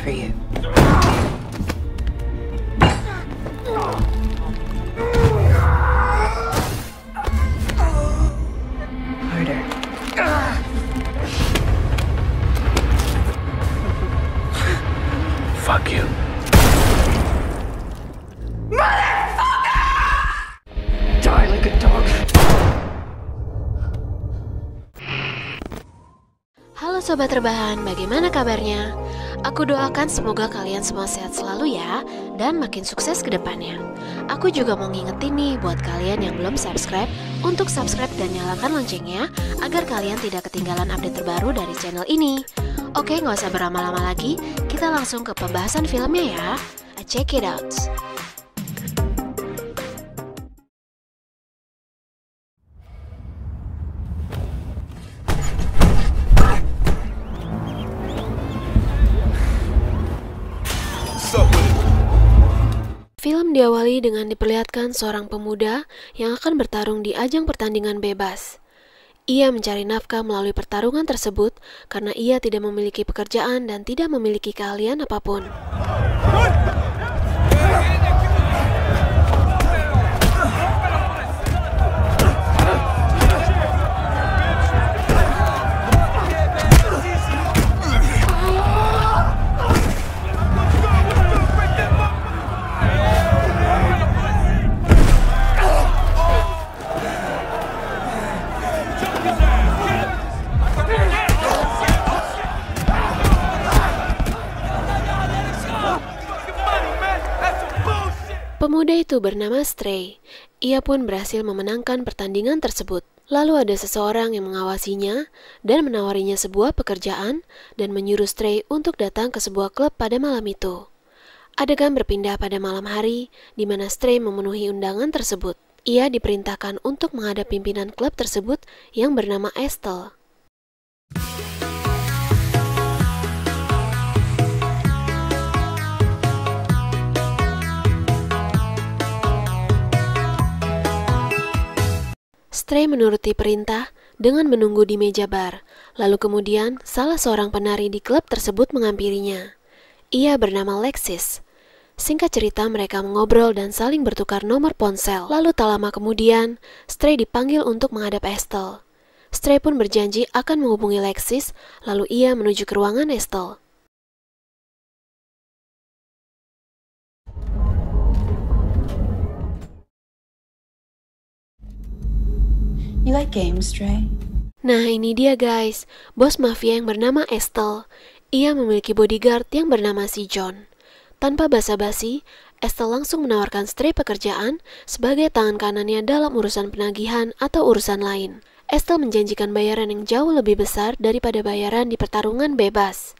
for you. Harder. Fuck you. Die like a dog. Halo Sobat Rebahan, bagaimana kabarnya? Aku doakan semoga kalian semua sehat selalu ya, dan makin sukses ke depannya. Aku juga mau ngingetin nih buat kalian yang belum subscribe, untuk subscribe dan nyalakan loncengnya, agar kalian tidak ketinggalan update terbaru dari channel ini. Oke, nggak usah berlama-lama lagi, kita langsung ke pembahasan filmnya ya. Check it out. Film diawali dengan diperlihatkan seorang pemuda yang akan bertarung di ajang pertandingan bebas. Ia mencari nafkah melalui pertarungan tersebut karena ia tidak memiliki pekerjaan dan tidak memiliki keahlian apapun. Pemuda itu bernama Stray. Ia pun berhasil memenangkan pertandingan tersebut. Lalu ada seseorang yang mengawasinya dan menawarinya sebuah pekerjaan dan menyuruh Stray untuk datang ke sebuah klub pada malam itu. Adegan berpindah pada malam hari, di mana Stray memenuhi undangan tersebut. Ia diperintahkan untuk menghadap pimpinan klub tersebut yang bernama Estelle. Stray menuruti perintah dengan menunggu di meja bar. Lalu kemudian salah seorang penari di klub tersebut menghampirinya. Ia bernama Lexis. Singkat cerita mereka mengobrol dan saling bertukar nomor ponsel. Lalu tak lama kemudian, Stray dipanggil untuk menghadap Estelle. Stray pun berjanji akan menghubungi Lexis, lalu ia menuju ke ruangan Estelle. You like games, Stray? Nah ini dia guys, bos mafia yang bernama Estelle. Ia memiliki bodyguard yang bernama si John. Tanpa basa-basi, Estelle langsung menawarkan Stray pekerjaan sebagai tangan kanannya dalam urusan penagihan atau urusan lain. Estelle menjanjikan bayaran yang jauh lebih besar daripada bayaran di pertarungan bebas.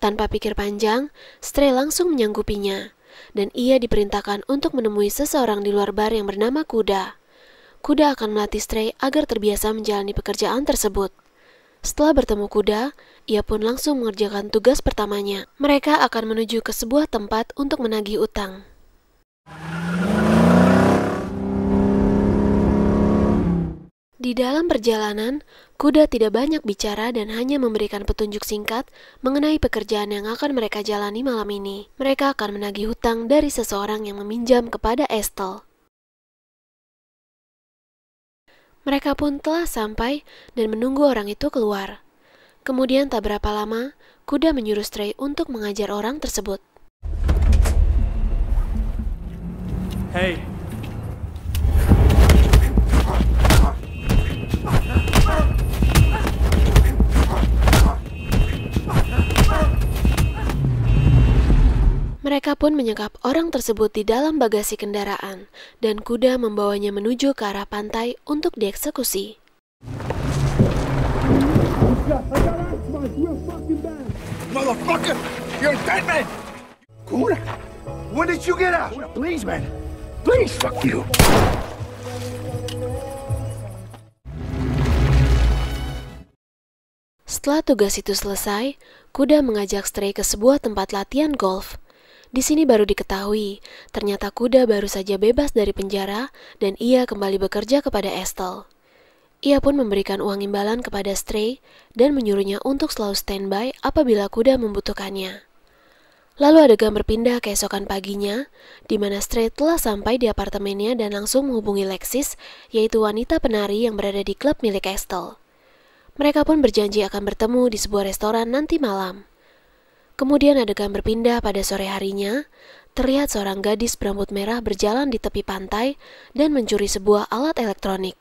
Tanpa pikir panjang, Stray langsung menyanggupinya. Dan ia diperintahkan untuk menemui seseorang di luar bar yang bernama Kuda. Kuda akan melatih Stray agar terbiasa menjalani pekerjaan tersebut. Setelah bertemu Kuda, ia pun langsung mengerjakan tugas pertamanya. Mereka akan menuju ke sebuah tempat untuk menagih utang. Di dalam perjalanan, Kuda tidak banyak bicara dan hanya memberikan petunjuk singkat mengenai pekerjaan yang akan mereka jalani malam ini. Mereka akan menagih hutang dari seseorang yang meminjam kepada Estelle. Mereka pun telah sampai dan menunggu orang itu keluar. Kemudian tak berapa lama, Kuda menyuruh Stray untuk mengajar orang tersebut. Hey. Mereka pun menyekap orang tersebut di dalam bagasi kendaraan, dan Kuda membawanya menuju ke arah pantai untuk dieksekusi. Motherfucker! You're a dead man! Kuda, when did you get out? Please, man. Please, fuck you. Setelah tugas itu selesai, Kuda mengajak Stray ke sebuah tempat latihan golf. Di sini baru diketahui, ternyata Kuda baru saja bebas dari penjara dan ia kembali bekerja kepada Estelle. Ia pun memberikan uang imbalan kepada Stray dan menyuruhnya untuk selalu standby apabila Kuda membutuhkannya. Lalu adegan berpindah keesokan paginya, di mana Stray telah sampai di apartemennya dan langsung menghubungi Lexis, yaitu wanita penari yang berada di klub milik Estelle. Mereka pun berjanji akan bertemu di sebuah restoran nanti malam. Kemudian adegan berpindah pada sore harinya, terlihat seorang gadis berambut merah berjalan di tepi pantai dan mencuri sebuah alat elektronik.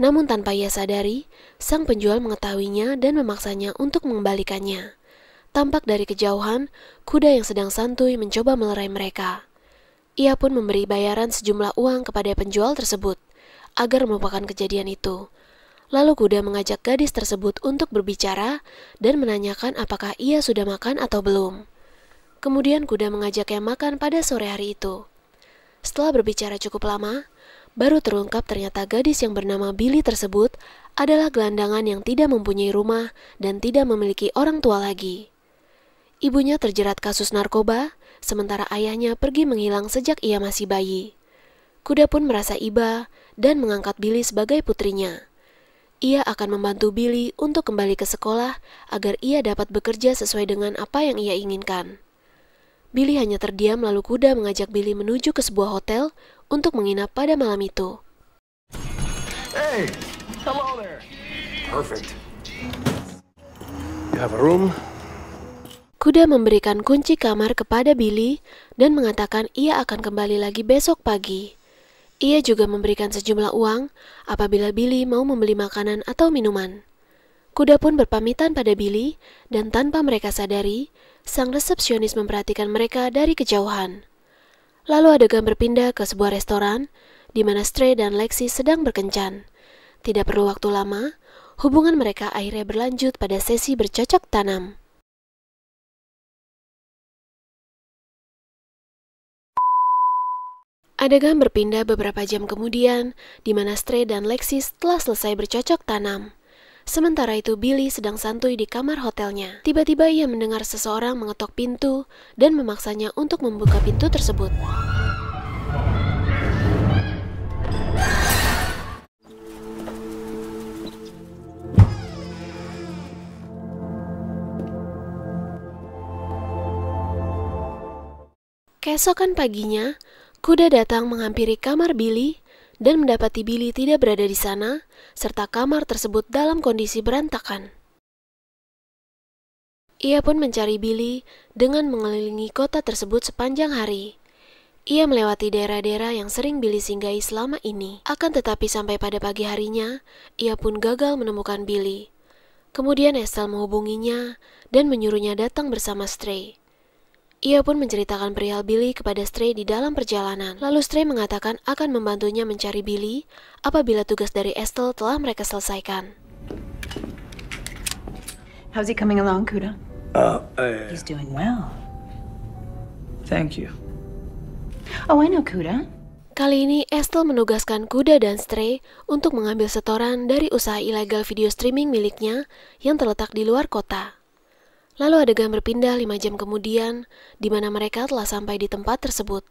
Namun tanpa ia sadari, sang penjual mengetahuinya dan memaksanya untuk mengembalikannya. Tampak dari kejauhan, kuda yang sedang santuy mencoba melerai mereka. Ia pun memberi bayaran sejumlah uang kepada penjual tersebut, agar melupakan kejadian itu. Lalu kuda mengajak gadis tersebut untuk berbicara dan menanyakan apakah ia sudah makan atau belum. Kemudian kuda mengajaknya makan pada sore hari itu. Setelah berbicara cukup lama, baru terungkap ternyata gadis yang bernama Billy tersebut adalah gelandangan yang tidak mempunyai rumah dan tidak memiliki orang tua lagi. Ibunya terjerat kasus narkoba, sementara ayahnya pergi menghilang sejak ia masih bayi. Kuda pun merasa iba dan mengangkat Billy sebagai putrinya. Ia akan membantu Billy untuk kembali ke sekolah agar ia dapat bekerja sesuai dengan apa yang ia inginkan. Billy hanya terdiam lalu kuda mengajak Billy menuju ke sebuah hotel untuk menginap pada malam itu. Hey, hello there. Perfect. You have a room? Kuda memberikan kunci kamar kepada Billy dan mengatakan ia akan kembali lagi besok pagi. Ia juga memberikan sejumlah uang apabila Billy mau membeli makanan atau minuman. Kuda pun berpamitan pada Billy dan tanpa mereka sadari, sang resepsionis memperhatikan mereka dari kejauhan. Lalu adegan berpindah ke sebuah restoran di mana Stray dan Lexi sedang berkencan. Tidak perlu waktu lama, hubungan mereka akhirnya berlanjut pada sesi bercocok tanam. Adegan berpindah beberapa jam kemudian, di mana Stray dan Lexis telah selesai bercocok tanam. Sementara itu Billy sedang santuy di kamar hotelnya. Tiba-tiba ia mendengar seseorang mengetok pintu dan memaksanya untuk membuka pintu tersebut. Keesokan paginya, kuda datang menghampiri kamar Billy dan mendapati Billy tidak berada di sana, serta kamar tersebut dalam kondisi berantakan. Ia pun mencari Billy dengan mengelilingi kota tersebut sepanjang hari. Ia melewati daerah-daerah yang sering Billy singgahi selama ini. Akan tetapi sampai pada pagi harinya, ia pun gagal menemukan Billy. Kemudian Estelle menghubunginya dan menyuruhnya datang bersama Stray. Ia pun menceritakan perihal Billy kepada Stray di dalam perjalanan. Lalu Stray mengatakan akan membantunya mencari Billy apabila tugas dari Estelle telah mereka selesaikan. How's he coming along, Kuda? He's doing well. Thank you. Oh, I know Kuda. Kali ini Estelle menugaskan Kuda dan Stray untuk mengambil setoran dari usaha ilegal video streaming miliknya yang terletak di luar kota. Lalu adegan berpindah 5 jam kemudian, di mana mereka telah sampai di tempat tersebut.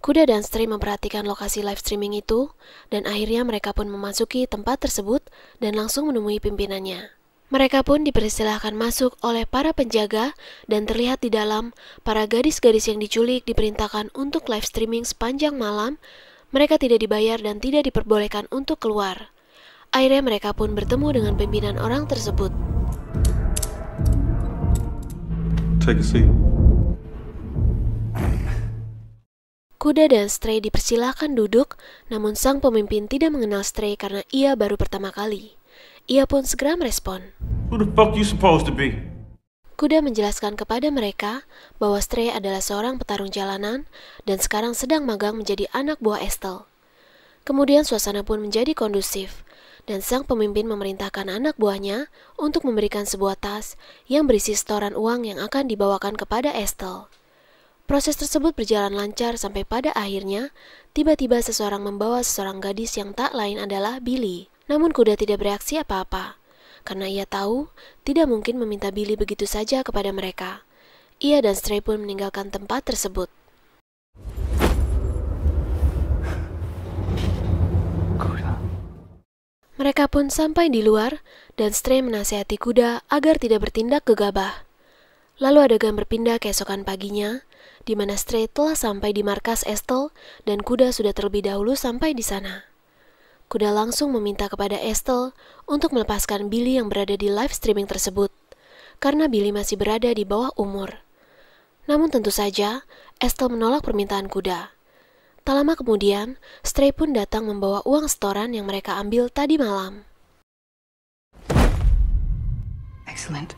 Kuda dan Stray memperhatikan lokasi live streaming itu, dan akhirnya mereka pun memasuki tempat tersebut dan langsung menemui pimpinannya. Mereka pun dipersilahkan masuk oleh para penjaga, dan terlihat di dalam, para gadis-gadis yang diculik diperintahkan untuk live streaming sepanjang malam. Mereka tidak dibayar dan tidak diperbolehkan untuk keluar. Akhirnya mereka pun bertemu dengan pimpinan orang tersebut. Take a seat. Kuda dan Stray dipersilahkan duduk, namun sang pemimpin tidak mengenal Stray karena ia baru pertama kali. Ia pun segera merespon. Who the fuck you supposed to be? Kuda menjelaskan kepada mereka bahwa Stray adalah seorang petarung jalanan dan sekarang sedang magang menjadi anak buah Estelle. Kemudian suasana pun menjadi kondusif, dan sang pemimpin memerintahkan anak buahnya untuk memberikan sebuah tas yang berisi setoran uang yang akan dibawakan kepada Estelle. Proses tersebut berjalan lancar sampai pada akhirnya, tiba-tiba seseorang membawa seorang gadis yang tak lain adalah Billy. Namun kuda tidak bereaksi apa-apa, karena ia tahu tidak mungkin meminta Billy begitu saja kepada mereka. Ia dan Stray pun meninggalkan tempat tersebut. Mereka pun sampai di luar, dan Stray menasihati kuda agar tidak bertindak gegabah. Lalu adegan berpindah keesokan paginya, di mana Stray telah sampai di markas Estelle dan Kuda sudah terlebih dahulu sampai di sana. Kuda langsung meminta kepada Estelle untuk melepaskan Billy yang berada di live streaming tersebut, karena Billy masih berada di bawah umur. Namun tentu saja, Estelle menolak permintaan Kuda. Tak lama kemudian, Stray pun datang membawa uang setoran yang mereka ambil tadi malam. Excellent.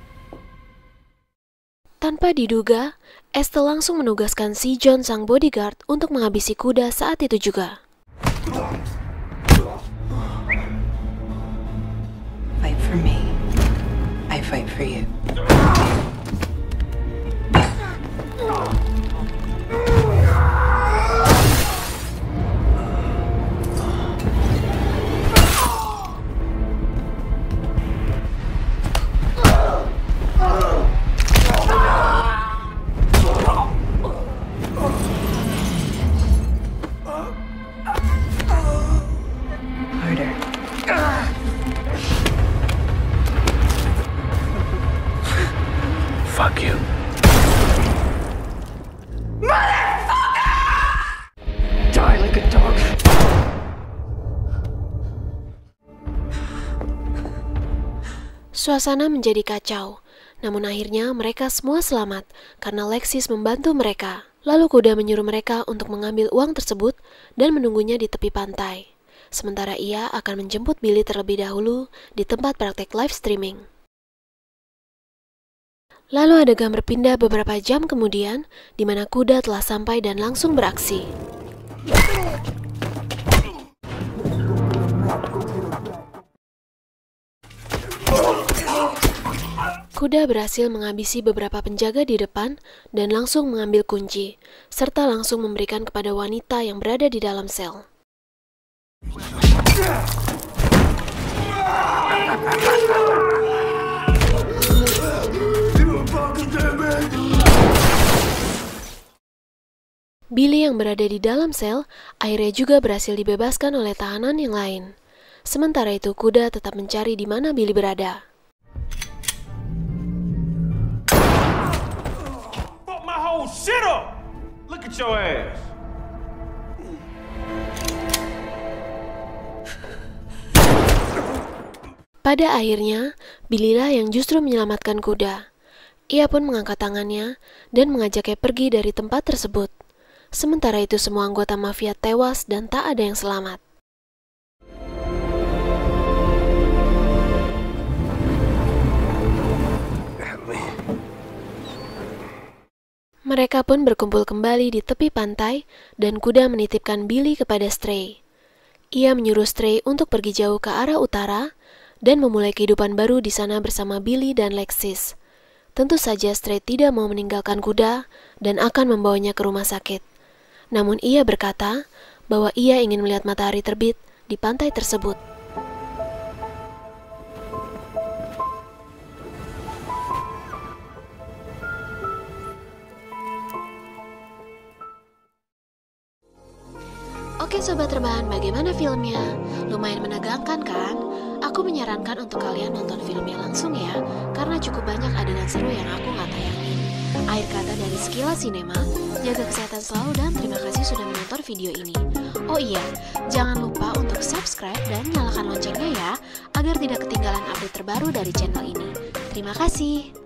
Tanpa diduga, Estelle langsung menugaskan si John sang bodyguard untuk menghabisi Kuda saat itu juga. Fight for me. I fight for you. Harder. Fuck you. Motherfucker! Die like a dog. Suasana menjadi kacau, namun akhirnya mereka semua selamat karena Lexis membantu mereka. Lalu Kuda menyuruh mereka untuk mengambil uang tersebut dan menunggunya di tepi pantai. Sementara ia akan menjemput Billy terlebih dahulu di tempat praktek live streaming. Lalu adegan berpindah beberapa jam kemudian, di mana Kuda telah sampai dan langsung beraksi. Kuda berhasil menghabisi beberapa penjaga di depan dan langsung mengambil kunci, serta langsung memberikan kepada wanita yang berada di dalam sel. Billy yang berada di dalam sel akhirnya juga berhasil dibebaskan oleh tahanan yang lain. Sementara itu Kuda tetap mencari di mana Billy berada. Fuck my whole shit up! Look at your ass! Pada akhirnya, Billy lah yang justru menyelamatkan Kuda. Ia pun mengangkat tangannya dan mengajaknya pergi dari tempat tersebut. Sementara itu semua anggota mafia tewas dan tak ada yang selamat. Mereka pun berkumpul kembali di tepi pantai dan Kuda menitipkan Billy kepada Stray. Ia menyuruh Stray untuk pergi jauh ke arah utara dan memulai kehidupan baru di sana bersama Billy dan Lexis. Tentu saja Stray tidak mau meninggalkan Kuda dan akan membawanya ke rumah sakit. Namun ia berkata bahwa ia ingin melihat matahari terbit di pantai tersebut. Oke sobat rebahan, bagaimana filmnya? Lumayan menegangkan kan? Aku menyarankan untuk kalian nonton filmnya langsung ya, karena cukup banyak adegan seru yang aku nggak tayangin. Akhir kata dari Sekilas Sinema, jaga kesehatan selalu dan terima kasih sudah menonton video ini. Oh iya, jangan lupa untuk subscribe dan nyalakan loncengnya ya, agar tidak ketinggalan update terbaru dari channel ini. Terima kasih.